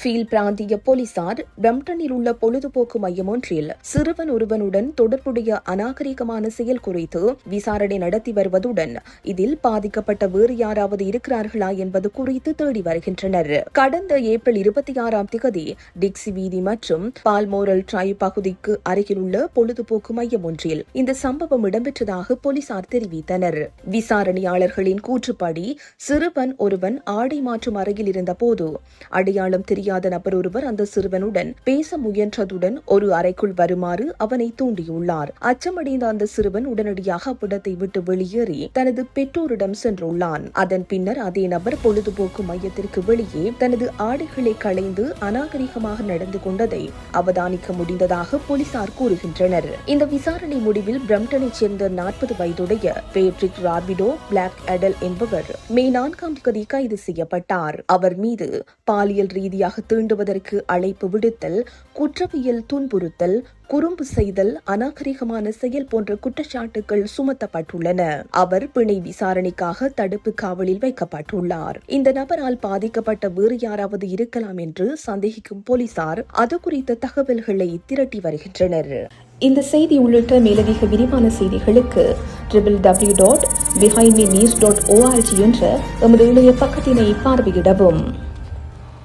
Feel பிராந்திய போலீசார் பிரம்டனில் உள்ள பொழுதுபோக்கு மையம் ஒன்றில் சிறுவன் ஒருவனுடன் தொடர்புடைய அநாகரிகமான செயல் குறித்து விசாரணை நடத்தி வருவதுடன் இதில் பாதிக்கப்பட்ட வேறு யாராவது இருக்கிறார்களா என்பது குறித்து தேடி வருகின்றனர். கடந்த ஏப்ரல் 26 டிக்சி வீதி மற்றும் பால்மோரல் டிரைவ் பகுதிக்கு அருகிலுள்ள பொழுதுபோக்கு மையம் ஒன்றில் இந்த சம்பவம் இடம்பெற்றதாக போலீசார் தெரிவித்தனர். விசாரணையாளர்களின் கூற்றுப்படி சிறுவன் ஒருவன் ஆடை மாற்றும் அறையில் இருந்தபோது அடையாளம் தெரியாத நபர் ஒருவர் அந்த சிறுவனுடன் பேச முயன்றதுடன் ஒரு அறைக்குள் வருமாறு அவனை தூண்டியுள்ளார். அச்சமடைந்த அந்த சிறுவன் உடனடியாக அவ்விடத்தை விட்டு வெளியேறி தனது பெற்றோரிடம் சென்றுள்ளான். அதன் பின்னர் அதே நபர் பொழுதுபோக்கு மையத்திற்கு வெளியே தனது ஆடைகளை களைந்து அநாகரிகமாக நடந்து கொண்டதை அவதானிக்க முடிந்ததாக போலீசார் கூறுகின்றனர். இந்த விசாரணை முடிவில் பிரம்டனைச் சேர்ந்த 40 வயதுடைய பேட்ரிக் ராபிடோ பிளாக் எடல் என்பவர் மே 4 கைது செய்யப்பட்டார். அவர் மீது பாலியல் ரீதியாக தீண்டுவதற்கு அழைப்பு விடுத்தல், குற்றவியல் துன்புறுத்தல், குறும்பு செய்தல், அநாகரிகமான செயல் போன்ற குற்றச்சாட்டுகள் சுமத்தப்பட்டுள்ளன. அவர் பிணை விசாரணைக்காக தடுப்பு காவலில் வைக்கப்பட்டுள்ளார். இந்த நபரால் பாதிக்கப்பட்ட வேறு யாராவது இருக்கலாம் என்று சந்தேகிக்கும் போலீசார் அது குறித்த தகவல்களை திரட்டி வருகின்றனர். இந்த செய்தி உள்ளிட்ட மேலதிக விரிவான செய்திகளுக்கு www.behindmenews.org என்ற எமது இணைய பக்கத்தினை பார்வையிடவும்.